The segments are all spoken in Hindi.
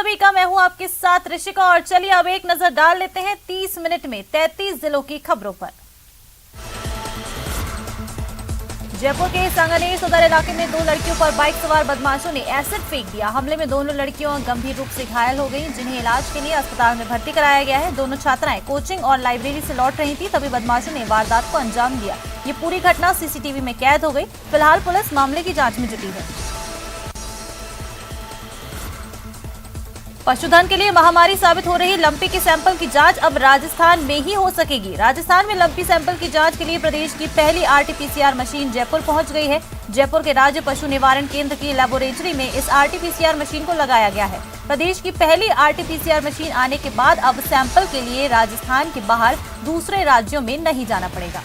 सभी का, मैं हूं आपके साथ ऋषिका और चलिए अब एक नजर डाल लेते हैं 30 मिनट में 33 जिलों की खबरों पर। जयपुर के सांगानेर सदर इलाके में 2 लड़कियों पर बाइक सवार बदमाशों ने एसिड फेंक दिया। हमले में दोनों लड़कियां गंभीर रूप से घायल हो गईं, जिन्हें इलाज के लिए अस्पताल में भर्ती कराया गया है। दोनों छात्राएं कोचिंग और लाइब्रेरी से लौट रही थी, तभी बदमाशों ने वारदात को अंजाम दिया। ये पूरी घटना सीसीटीवी में कैद हो गई। फिलहाल पुलिस मामले की जांच में जुटी है। पशुधन के लिए महामारी साबित हो रही लंपी के सैंपल की जांच अब राजस्थान में ही हो सकेगी। राजस्थान में लंपी सैंपल की जांच के लिए प्रदेश की पहली आरटीपीसीआर मशीन जयपुर पहुंच गई है। जयपुर के राज्य पशु निवारण केंद्र की लैबोरेटरी में इस आरटीपीसीआर मशीन को लगाया गया है। प्रदेश की पहली आरटीपीसीआर मशीन आने के बाद अब सैंपल के लिए राजस्थान के बाहर दूसरे राज्यों में नहीं जाना पड़ेगा।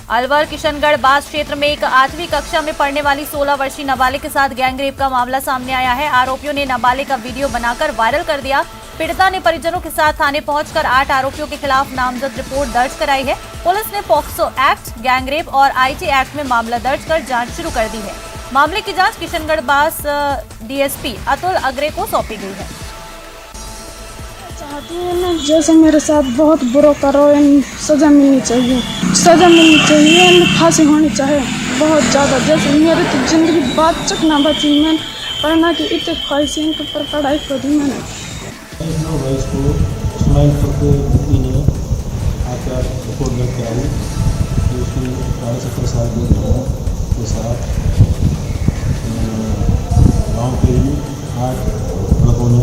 अलवर किशनगढ़ बास क्षेत्र में एक 8वीं कक्षा में पढ़ने वाली 16 वर्षीय नाबालिग के साथ गैंगरेप का मामला सामने आया है। आरोपियों ने नाबालिग का वीडियो बनाकर वायरल कर दिया। पीड़िता ने परिजनों के साथ थाने पहुंचकर 8 आरोपियों के खिलाफ नामजद रिपोर्ट दर्ज कराई है। पुलिस ने पॉक्सो एक्ट, गैंगरेप और आईटी एक्ट में मामला दर्ज कर जांच शुरू कर दी है। मामले की जांच किशनगढ़ बास डीएसपी अतुल अग्रे को सौंपी गई है। चाहती है ना, जैसे मेरे साथ बहुत बुरा करो, सजा मिलनी चाहिए, सजा मिलनी चाहिए, फांसी होनी चाहिए बहुत ज़्यादा। जैसे मेरी तो जिंदगी बात चक ना बची, मैं पढ़ना की इतने ख्वाहिशें के ऊपर पढ़ाई कर दी मैंने। गाँव के ही 8 लड़कों ने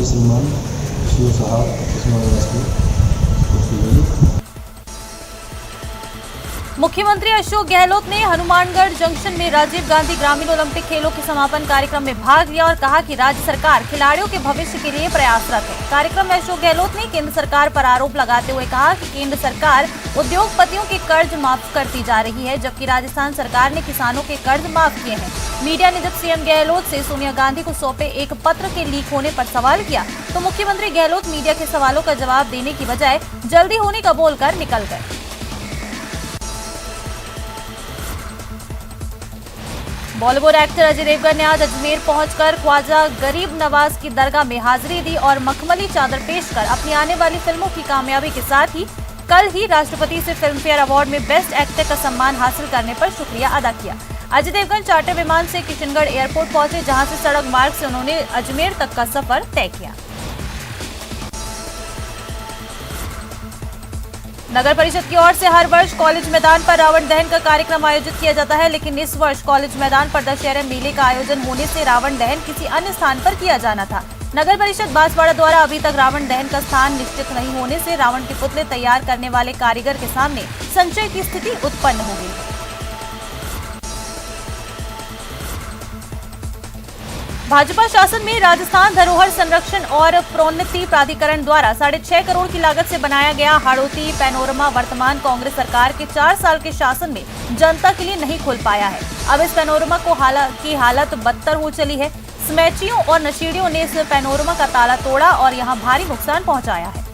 श्रीमान शिव साहब मुख्यमंत्री अशोक गहलोत ने हनुमानगढ़ जंक्शन में राजीव गांधी ग्रामीण ओलंपिक खेलों के समापन कार्यक्रम में भाग लिया और कहा कि राज्य सरकार खिलाड़ियों के भविष्य के लिए प्रयासरत है। कार्यक्रम में अशोक गहलोत ने केंद्र सरकार पर आरोप लगाते हुए कहा कि केंद्र सरकार उद्योगपतियों के कर्ज माफ करती जा रही है, जबकि राजस्थान सरकार ने किसानों के कर्ज माफ किए हैं। मीडिया ने जब सीएम गहलोत से सोनिया गांधी को सौंपे एक पत्र के लीक होने पर सवाल किया तो मुख्यमंत्री गहलोत मीडिया के सवालों का जवाब देने की बजाय जल्दी होने का बोलकर निकल गए। बॉलीवुड एक्टर अजय देवगन ने आज अजमेर पहुंचकर ख्वाजा गरीब नवाज की दरगाह में हाजिरी दी और मखमली चादर पेश कर अपनी आने वाली फिल्मों की कामयाबी के साथ ही कल ही राष्ट्रपति से फिल्म फेयर अवार्ड में बेस्ट एक्टर का सम्मान हासिल करने पर शुक्रिया अदा किया। अजय देवगन चार्टर विमान से किशनगढ़ एयरपोर्ट पहुंचे, जहां से सड़क मार्ग से उन्होंने अजमेर तक का सफर तय किया। नगर परिषद की ओर से हर वर्ष कॉलेज मैदान पर रावण दहन का कार्यक्रम आयोजित किया जाता है, लेकिन इस वर्ष कॉलेज मैदान पर दशहरा मेले का आयोजन होने से रावण दहन किसी अन्य स्थान पर किया जाना था। नगर परिषद बांसवाड़ा द्वारा अभी तक रावण दहन का स्थान निश्चित नहीं होने से रावण के पुतले तैयार करने वाले कारीगर के सामने संशय की स्थिति उत्पन्न हो गई है। भाजपा शासन में राजस्थान धरोहर संरक्षण और प्रोन्नति प्राधिकरण द्वारा 6.5 करोड़ की लागत से बनाया गया हाड़ौती पैनोरमा वर्तमान कांग्रेस सरकार के 4 साल के शासन में जनता के लिए नहीं खुल पाया है। अब इस पैनोरमा की हालत बदतर हो चली है। स्मैचियों और नशीड़ियों ने इस पैनोरमा का ताला तोड़ा और यहां भारी नुकसान पहुंचाया है।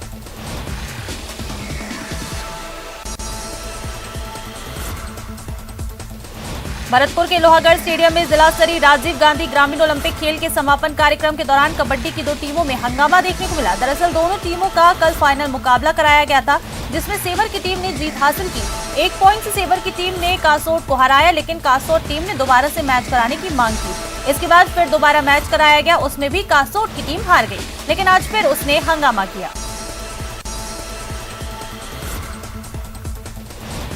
भरतपुर के लोहागढ़ स्टेडियम में जिला स्तरीय राजीव गांधी ग्रामीण ओलंपिक खेल के समापन कार्यक्रम के दौरान कबड्डी की 2 टीमों में हंगामा देखने को मिला। दरअसल दोनों टीमों का कल फाइनल मुकाबला कराया गया था, जिसमें सेवर की टीम ने जीत हासिल की। 1 पॉइंट से सेवर की टीम ने कासोट को हराया, लेकिन कासोट टीम ने दोबारा से मैच कराने की मांग की। इसके बाद फिर दोबारा मैच कराया गया, उसमें भी कासोट की टीम हार गई, लेकिन आज फिर उसने हंगामा किया।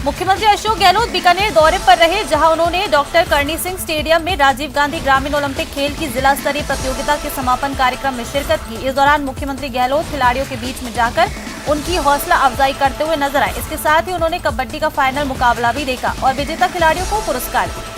मुख्यमंत्री अशोक गहलोत बीकानेर दौरे पर रहे, जहां उन्होंने डॉक्टर करणी सिंह स्टेडियम में राजीव गांधी ग्रामीण ओलंपिक खेल की जिला स्तरीय प्रतियोगिता के समापन कार्यक्रम में शिरकत की। इस दौरान मुख्यमंत्री गहलोत खिलाड़ियों के बीच में जाकर उनकी हौसला अफजाई करते हुए नजर आए। इसके साथ ही उन्होंने कबड्डी का फाइनल मुकाबला भी देखा और विजेता खिलाड़ियों को पुरस्कार दिए।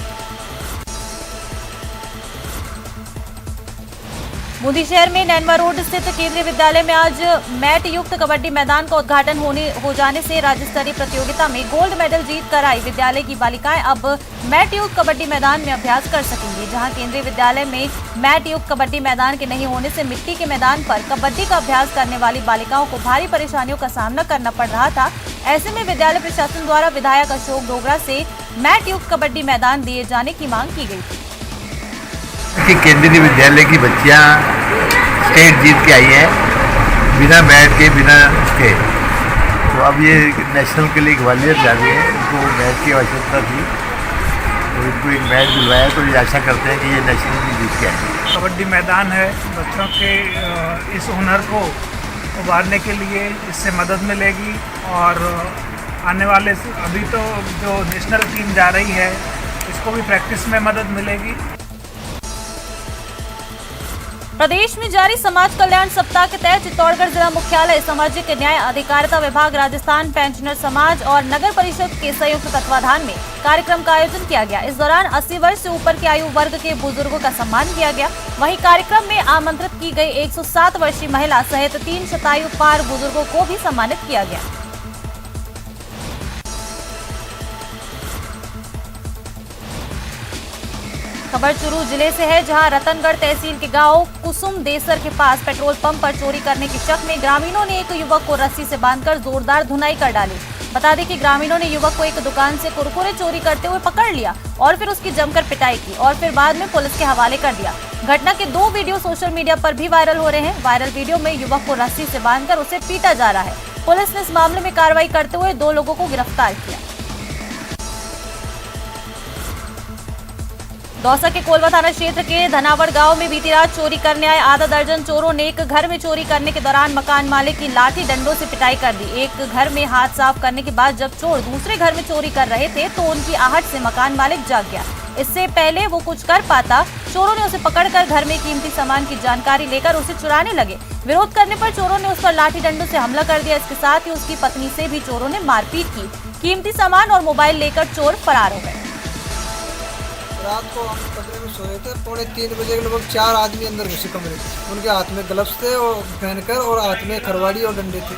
बूंदी शहर में नैनवा रोड स्थित केंद्रीय विद्यालय में आज मैट युक्त कबड्डी मैदान का उद्घाटन हो जाने से राज्य स्तरीय प्रतियोगिता में गोल्ड मेडल जीत कर आई विद्यालय की बालिकाएं अब मैट युक्त कबड्डी मैदान में अभ्यास कर सकेंगी। जहां केंद्रीय विद्यालय में मैट युक्त कबड्डी मैदान के नहीं होने से मिट्टी के मैदान पर कबड्डी का अभ्यास करने वाली बालिकाओं को भारी परेशानियों का सामना करना पड़ रहा था। ऐसे में विद्यालय प्रशासन द्वारा विधायक अशोक डोगरा से मैट युक्त कबड्डी मैदान दिए जाने की मांग की गई थी। कि केंद्रीय विद्यालय की बच्चियां स्टेट जीत के आई हैं बिना मैट के, बिना उसके। तो अब ये नेशनल के लिए ग्वालियर जा रही है, इनको मैट की आवश्यकता थी तो इनको एक मैच दिलवाया। तो ये आशा करते हैं कि ये नेशनल भी जीत के आएंगे। कबड्डी मैदान है, बच्चों के इस हुनर को उभारने के लिए इससे मदद मिलेगी और आने वाले अभी तो जो नेशनल टीम जा रही है इसको भी प्रैक्टिस में मदद मिलेगी। प्रदेश में जारी समाज कल्याण सप्ताह के तहत चित्तौड़गढ़ जिला मुख्यालय सामाजिक न्याय अधिकारिता विभाग, राजस्थान पेंशनर समाज और नगर परिषद के संयुक्त तत्वाधान में कार्यक्रम का आयोजन किया गया। इस दौरान 80 वर्ष से ऊपर के आयु वर्ग के बुजुर्गों का सम्मान किया गया। वहीं कार्यक्रम में आमंत्रित की गई 107 वर्षीय महिला सहित 3 शतायु पार बुजुर्गों को भी सम्मानित किया गया। खबर चुरू जिले से है, जहां रतनगढ़ तहसील के गांव कुसुम देसर के पास पेट्रोल पंप पर चोरी करने के शक में ग्रामीणों ने एक युवक को रस्सी से बांधकर जोरदार धुनाई कर डाली। बता दें कि ग्रामीणों ने युवक को एक दुकान से कुरकुरे चोरी करते हुए पकड़ लिया और फिर उसकी जमकर पिटाई की और फिर बाद में पुलिस के हवाले कर दिया। घटना के 2 वीडियो सोशल मीडिया पर भी वायरल हो रहे हैं। वायरल वीडियो में युवक को रस्सी से बांधकर उसे पीटा जा रहा है। पुलिस ने इस मामले में कार्रवाई करते हुए 2 लोगों को गिरफ्तार किया। दौसा के कोलवा थाना क्षेत्र के धनावड़ गांव में बीती रात चोरी करने आए आधा दर्जन चोरों ने एक घर में चोरी करने के दौरान मकान मालिक की लाठी डंडों से पिटाई कर दी। एक घर में हाथ साफ करने के बाद जब चोर दूसरे घर में चोरी कर रहे थे तो उनकी आहट से मकान मालिक जाग गया। इससे पहले वो कुछ कर पाता, चोरों ने उसे पकड़कर घर में कीमती सामान की जानकारी लेकर उसे चुराने लगे। विरोध करने पर चोरों ने उस पर लाठी डंडों से हमला कर दिया। इसके साथ ही उसकी पत्नी से भी चोरों ने मारपीट की। कीमती सामान और मोबाइल लेकर चोर फरार हो गए। रात को हम कमरे में सोए थे, 2:45 बजे के लगभग 4 आदमी अंदर घुसे कमरे में। उनके हाथ में ग्लव्स थे और पहनकर और हाथ में खरवाड़ी और डंडे थे।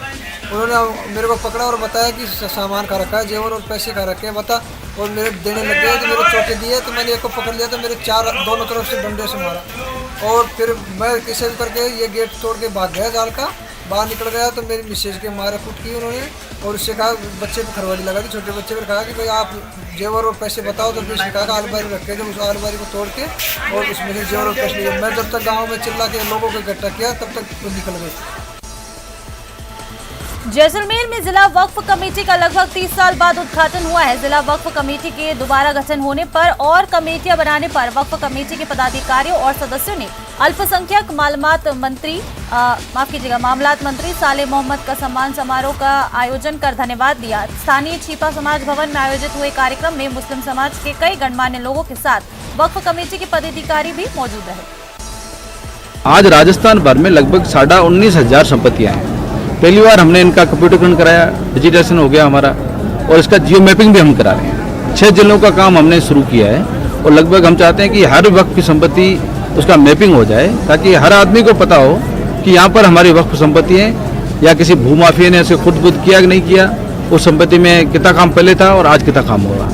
उन्होंने मेरे को पकड़ा और बताया कि सामान खा रखा है, जेवर और पैसे खा रखे हैं, बता। और मेरे देने लग गए तो मेरे चोटे दिए तो मैंने एक को पकड़ लिया तो मेरे 4 दोनों तरफ से डंडे से मारा और फिर मैं किसी भी करके ये गेट तोड़ के भाग गया जाल का, बाहर निकल गया तो मेरी मिसेज के मारे कुट की उन्होंने और उससे कहा बच्चे को खरवाड़ी लगा दी। छोटे बच्चे पर कहा कि भाई आप जेवर और पैसे बताओ तो फिर उसने कहा अलमारी रखे थे, उस अलमारी को तोड़ के और उसमें से जेवर और पैसे लिए। मैं जब तक गांव में चिल्ला के लोगों को इकट्ठा किया तब तक वो निकल गए। जैसलमेर में जिला वक्फ कमेटी का लगभग 30 साल बाद उद्घाटन हुआ है। जिला वक्फ कमेटी के दोबारा गठन होने पर और कमेटियां बनाने पर वक्फ कमेटी के पदाधिकारियों और सदस्यों ने अल्पसंख्यक मामलात मंत्री साले मोहम्मद का सम्मान समारोह का आयोजन कर धन्यवाद दिया। स्थानीय छिपा समाज भवन में आयोजित हुए कार्यक्रम में मुस्लिम समाज के कई गणमान्य लोगों के साथ वक्फ कमेटी के पदाधिकारी भी मौजूद रहे। आज राजस्थान भर में लगभग 19,500 संपत्तियां हैं। पहली बार हमने इनका कंप्यूटरीकरण कराया, डिजिटेशन हो गया हमारा और इसका जियो मैपिंग भी हम करा रहे हैं। 6 जिलों का काम हमने शुरू किया है और लगभग हम चाहते हैं कि हर वक्त की संपत्ति उसका मैपिंग हो जाए ताकि हर आदमी को पता हो कि यहाँ पर हमारी वक्फ संपत्ति है या किसी भूमाफिया ने इसे खुद बुद किया कि नहीं किया, उस संपत्ति में कितना काम पहले था और आज कितना काम होगा।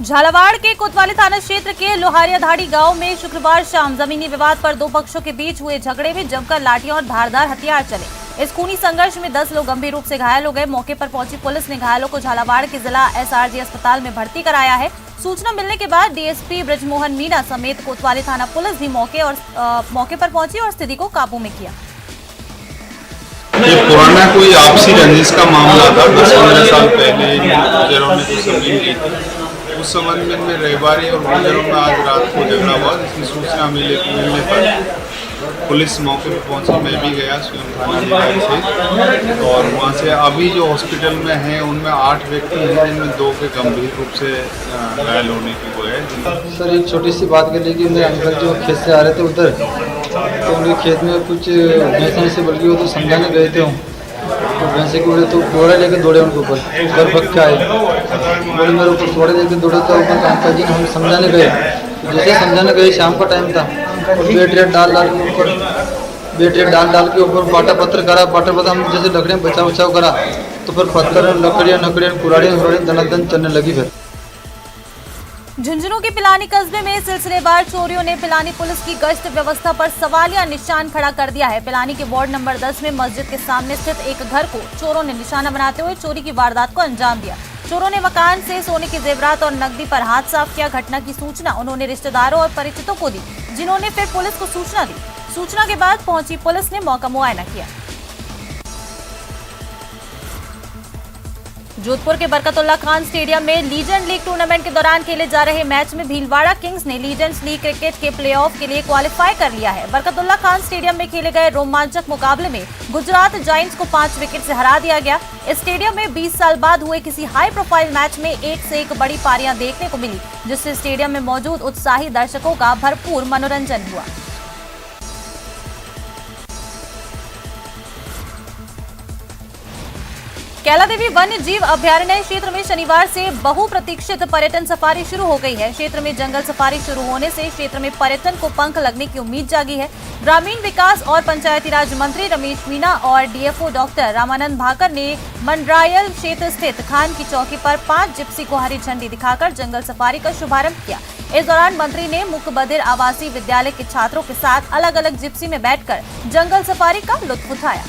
झालावाड़ के कोतवाली थाना क्षेत्र के लोहारियाधाड़ी गांव में शुक्रवार शाम जमीनी विवाद पर 2 पक्षों के बीच हुए झगड़े में जमकर लाठियां और धारदार हथियार चले। इस खूनी संघर्ष में 10 लोग गंभीर रूप से घायल हो गए। मौके पर पहुंची पुलिस ने घायलों को झालावाड़ के जिला SRG अस्पताल में भर्ती कराया है। सूचना मिलने के बाद DSP ब्रजमोहन मीणा समेत कोतवाली थाना पुलिस भी मौके पर पहुंची और स्थिति को काबू में किया। ये पुराना कोई आपसी रंजिश का मामला था। 10-15 साल पहले गुजरों में कुछ जमीन ली थी। उस संबंध में रविवार और गुजरों में आज रात को झगड़ा हुआ, जिसकी सूचना मिलने पर पुलिस मौके पर पहुंची। मैं भी गया स्वयं थानाधिकारी से और वहां से अभी जो हॉस्पिटल में हैं उनमें 8 व्यक्ति हैं, जिनमें 2 के गंभीर रूप से घायल होने की वो है। सर एक छोटी सी बात के लिए कि मेरे अंकल जो खेत से आ रहे थे उधर, तो उनके खेत में कुछ भैंसें से बल्कि वो तो समझाने गए थे तो भैंसे के उड़े तो घोड़े लेके दौड़े उनके ऊपर, घर भग के आए, बोले मेरे ऊपर घोड़े लेके दौड़े तो ऊपर अंकल जी हम समझाने गए। जैसे समझाने गए शाम का टाइम था और बैटरी डाल के ऊपर बाटा पत्थर करा। बाटा पत्थर हम जैसे लकड़ियाँ बचाव करा तो फिर पत्थर लकड़ियाँ कुराड़ियाँ दनादन चलने लगी। फिर झुंझुनू के पिलानी कस्बे में सिलसिलेवार चोरियों ने पिलानी पुलिस की गश्त व्यवस्था पर सवालिया निशान खड़ा कर दिया है। पिलानी के वार्ड नंबर 10 में मस्जिद के सामने स्थित एक घर को चोरों ने निशाना बनाते हुए चोरी की वारदात को अंजाम दिया। चोरों ने मकान से सोने के जेवरात और नकदी पर हाथ साफ किया। घटना की सूचना उन्होंने रिश्तेदारों और परिचितों को दी, जिन्होंने फिर पुलिस को सूचना दी। सूचना के बाद पहुंची पुलिस ने मौका मुआयना किया। जोधपुर के बरकतुल्ला खान स्टेडियम में लीजेंड लीग टूर्नामेंट के दौरान खेले जा रहे मैच में भीलवाड़ा किंग्स ने लीजेंड्स लीग क्रिकेट के प्लेऑफ के लिए क्वालिफाई कर लिया है। बरकतुल्ला खान स्टेडियम में खेले गए रोमांचक मुकाबले में गुजरात जायंट्स को 5 विकेट से हरा दिया गया। इस स्टेडियम में 20 साल बाद हुए किसी हाई प्रोफाइल मैच में एक से एक बड़ी पारियां देखने को मिली, जिससे स्टेडियम में मौजूद उत्साही दर्शकों का भरपूर मनोरंजन हुआ। कैला देवी वन्य जीव अभयारण्य क्षेत्र में शनिवार से बहुप्रतीक्षित पर्यटन सफारी शुरू हो गई है। क्षेत्र में जंगल सफारी शुरू होने से क्षेत्र में पर्यटन को पंख लगने की उम्मीद जागी है। ग्रामीण विकास और पंचायती राज मंत्री रमेश मीना और डीएफओ डॉक्टर रामानंद भाकर ने मंडरायल क्षेत्र स्थित खान की चौकी पर 5 जिप्सी को हरी झंडी दिखाकर जंगल सफारी का शुभारंभ किया। इस दौरान मंत्री ने मुकबधिर आवासीय विद्यालय के छात्रों के साथ अलग अलग जिप्सी में बैठकर जंगल सफारी का लुत्फ उठाया।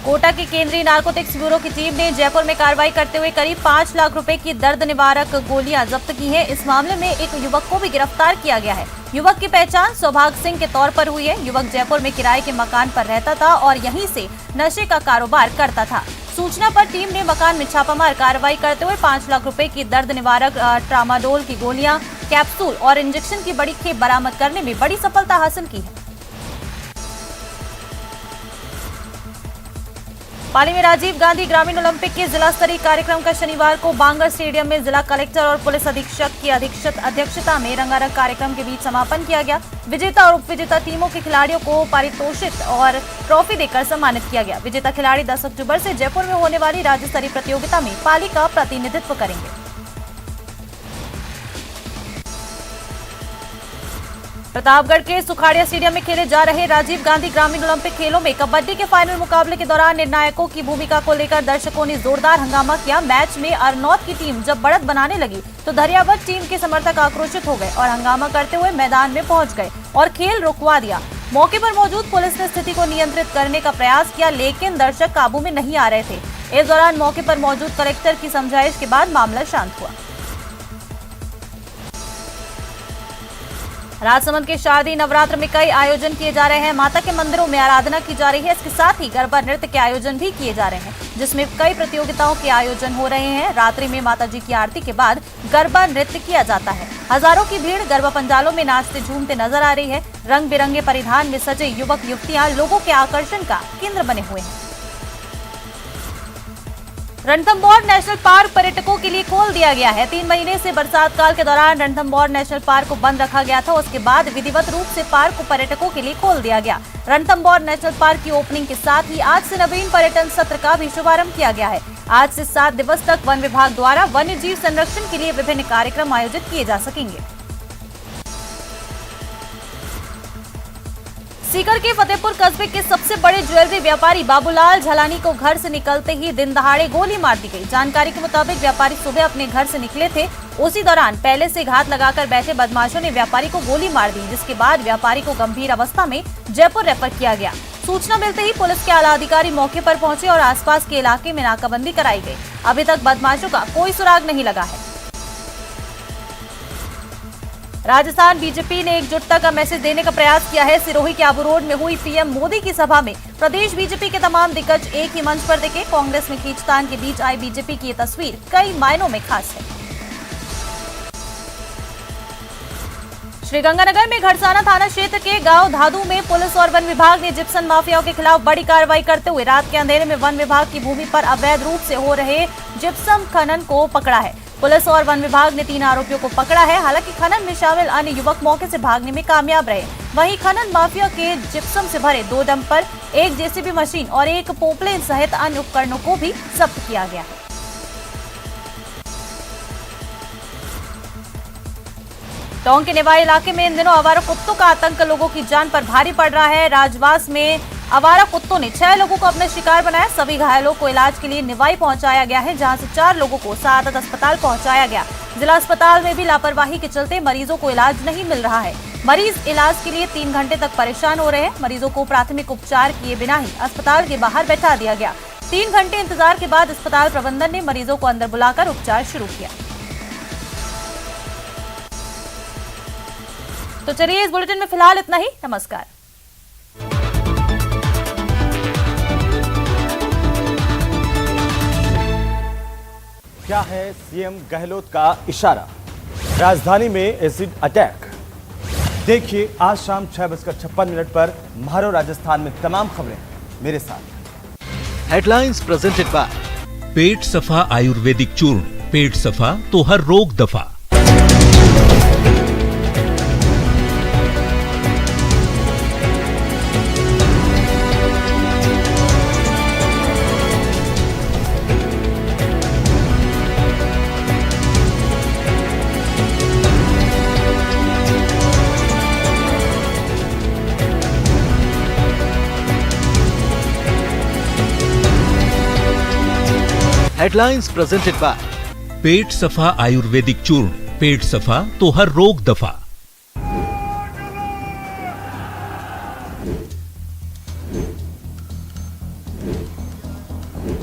कोटा की केंद्रीय नारकोटिक्स ब्यूरो की टीम ने जयपुर में कार्रवाई करते हुए करीब 5 लाख रुपए की दर्द निवारक गोलियां जब्त की हैं। इस मामले में एक युवक को भी गिरफ्तार किया गया है। युवक की पहचान सौभाग्य सिंह के तौर पर हुई है। युवक जयपुर में किराए के मकान पर रहता था और यहीं से नशे का कारोबार करता था। सूचना पर टीम ने मकान में छापामार कार्रवाई करते हुए 5 लाख रुपए की दर्द निवारक ट्रामाडोल की गोलियां, कैप्सूल और इंजेक्शन की बड़ी खेप बरामद करने में बड़ी सफलता हासिल की है। पाली में राजीव गांधी ग्रामीण ओलंपिक के जिला स्तरीय कार्यक्रम का शनिवार को बांगर स्टेडियम में जिला कलेक्टर और पुलिस अधीक्षक की अध्यक्षता में रंगारंग कार्यक्रम के बीच समापन किया गया। विजेता और उपविजेता टीमों के खिलाड़ियों को पारितोषिक और ट्रॉफी देकर सम्मानित किया गया। विजेता खिलाड़ी 10 अक्टूबर से जयपुर में होने वाली राज्य स्तरीय प्रतियोगिता में पाली का प्रतिनिधित्व करेंगे। प्रतापगढ़ के सुखाड़िया स्टेडियम में खेले जा रहे राजीव गांधी ग्रामीण ओलंपिक खेलों में कबड्डी के फाइनल मुकाबले के दौरान निर्णायकों की भूमिका को लेकर दर्शकों ने जोरदार हंगामा किया। मैच में अरनौत की टीम जब बढ़त बनाने लगी तो दरियावत टीम के समर्थक आक्रोशित हो गए और हंगामा करते हुए मैदान में पहुंच गए और खेल रुकवा दिया। मौके पर मौजूद पुलिस ने स्थिति को नियंत्रित करने का प्रयास किया, लेकिन दर्शक काबू में नहीं आ रहे थे। इस दौरान मौके पर मौजूद कलेक्टर की समझाइश के बाद मामला शांत हुआ। राजसमंद के शारदीय नवरात्र में कई आयोजन किए जा रहे हैं। माता के मंदिरों में आराधना की जा रही है। इसके साथ ही गरबा नृत्य के आयोजन भी किए जा रहे हैं, जिसमें कई प्रतियोगिताओं के आयोजन हो रहे हैं। रात्रि में माता जी की आरती के बाद गरबा नृत्य किया जाता है। हजारों की भीड़ गरबा पंडालों में नाचते झूमते नजर आ रही है। रंग बिरंगे परिधान में सजे युवक युवतियां लोगों के आकर्षण का केंद्र बने हुए हैं। रणथंभौर नेशनल पार्क पर्यटकों के लिए खोल दिया गया है। 3 महीने से बरसात काल के दौरान रणथंभौर नेशनल पार्क को बंद रखा गया था। उसके बाद विधिवत रूप से पार्क को पर्यटकों के लिए खोल दिया गया। रणथंभौर नेशनल पार्क की ओपनिंग के साथ ही आज से नवीन पर्यटन सत्र का भी शुभारंभ किया गया है। आज से 7 दिवस तक वन विभाग द्वारा वन्य जीव संरक्षण के लिए विभिन्न कार्यक्रम आयोजित किए जा सकेंगे। सीकर के फतेहपुर कस्बे के सबसे बड़े ज्वेलरी व्यापारी बाबूलाल झलानी को घर से निकलते ही दिन दहाड़े गोली मार दी गई। जानकारी के मुताबिक व्यापारी सुबह अपने घर से निकले थे। उसी दौरान पहले से घात लगाकर बैठे बदमाशों ने व्यापारी को गोली मार दी, जिसके बाद व्यापारी को गंभीर अवस्था में जयपुर रेफर किया गया। सूचना मिलते ही पुलिस के आला अधिकारी मौके पर पहुंचे और आसपास के इलाके में नाकाबंदी कराई गई। अभी तक बदमाशों का कोई सुराग नहीं लगा है। राजस्थान बीजेपी ने एकजुटता का मैसेज देने का प्रयास किया है। सिरोही के आबू रोड में हुई पीएम मोदी की सभा में प्रदेश बीजेपी के तमाम दिग्गज एक ही मंच पर दिखे। कांग्रेस में खींचतान के बीच आई बीजेपी की ये तस्वीर कई मायनों में खास है। श्रीगंगानगर में घड़साना थाना क्षेत्र के गांव धादू में पुलिस और वन विभाग ने जिप्सम माफियाओं के खिलाफ बड़ी कार्रवाई करते हुए रात के अंधेरे में वन विभाग की भूमि पर अवैध रूप से हो रहे जिप्सम खनन को पकड़ा है। पुलिस और वन विभाग ने 3 आरोपियों को पकड़ा है। हालांकि खनन में शामिल अन्य युवक मौके से भागने में कामयाब रहे। वहीं खनन माफिया के जिप्सम से भरे 2 डंपर, 1 जेसीबी मशीन और 1 पोपलेन सहित अन्य उपकरणों को भी जब्त किया गया है। टोंक के निवाई इलाके में इन दिनों आवारा कुत्तों का आतंक लोगों की जान पर भारी पड़ रहा है। राजवास में आवारा कुत्तों ने 6 लोगों को अपने शिकार बनाया। सभी घायलों को इलाज के लिए निवाई पहुंचाया गया है, जहां से 4 लोगों को सादत अस्पताल पहुंचाया गया। जिला अस्पताल में भी लापरवाही के चलते मरीजों को इलाज नहीं मिल रहा है। मरीज इलाज के लिए 3 घंटे तक परेशान हो रहे हैं। मरीजों को प्राथमिक उपचार किए बिना ही अस्पताल के बाहर बैठा दिया गया। 3 घंटे इंतजार के बाद अस्पताल प्रबंधन ने मरीजों को अंदर बुलाकर उपचार शुरू किया। तो चलिए, इस बुलेटिन में फिलहाल इतना ही। नमस्कार। क्या है सीएम गहलोत का इशारा? राजधानी में एसिड अटैक। देखिए आज शाम 6:56 पर म्हारो राजस्थान में तमाम खबरें मेरे साथ। हेडलाइंस प्रेजेंटेड बाय पेट सफा आयुर्वेदिक चूर्ण। पेट सफा तो हर रोग दफा। हेडलाइंस प्रेजेंटेड बाय पेट सफा आयुर्वेदिक चूर्ण। पेट सफा तो हर रोग दफा।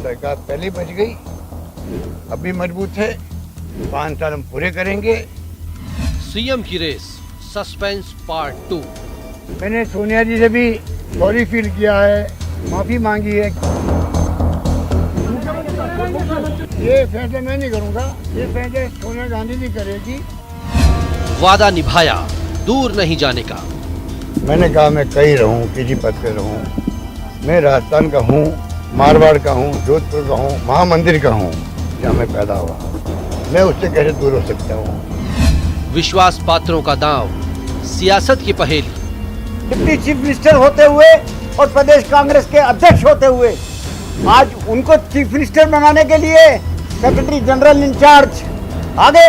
सरकार पहले बच गई, अभी मजबूत है। 5 साल हम पूरे करेंगे। सीएम की रेस सस्पेंस पार्ट 2। मैंने सोनिया जी से भी सॉरी फील किया है, माफी मांगी है। ये फैसला मैं नहीं करूंगा, ये फैसला सोनिया गांधी जी करेगी। वादा निभाया, दूर नहीं जाने का। मैंने कहा मैं कहीं रहूं, किसी पद पे रहूं। मैं राजस्थान का हूं, मारवाड़ का हूं, जोधपुर का हूं, महामंदिर का हूं, जहाँ मैं पैदा हुआ। मैं उससे कैसे दूर हो सकता हूँ? विश्वास पात्रों का दांव, सियासत की पहेली। डिप्टी चीफ मिनिस्टर होते हुए और प्रदेश कांग्रेस के अध्यक्ष होते हुए आज उनको चीफ मिनिस्टर बनाने के लिए सेक्रेटरी जनरल इंचार्ज आगे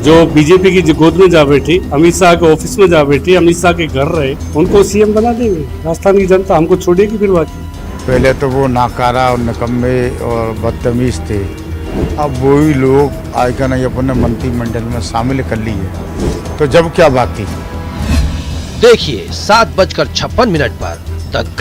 जो बीजेपी की गोद में जा बैठी, अमित शाह के ऑफिस में जा बैठी, अमित शाह के घर रहे, उनको सीएम बना देंगे। राजस्थान की जनता हमको छोड़ेगी फिर बाकी। पहले तो वो नाकारा और निकम्मे और बदतमीज थे, अब वही लोग आजकल नहीं अपने मंत्रिमंडल में शामिल कर लिए, तो जब क्या बाकी। देखिए 7:56 पर द ग्रेट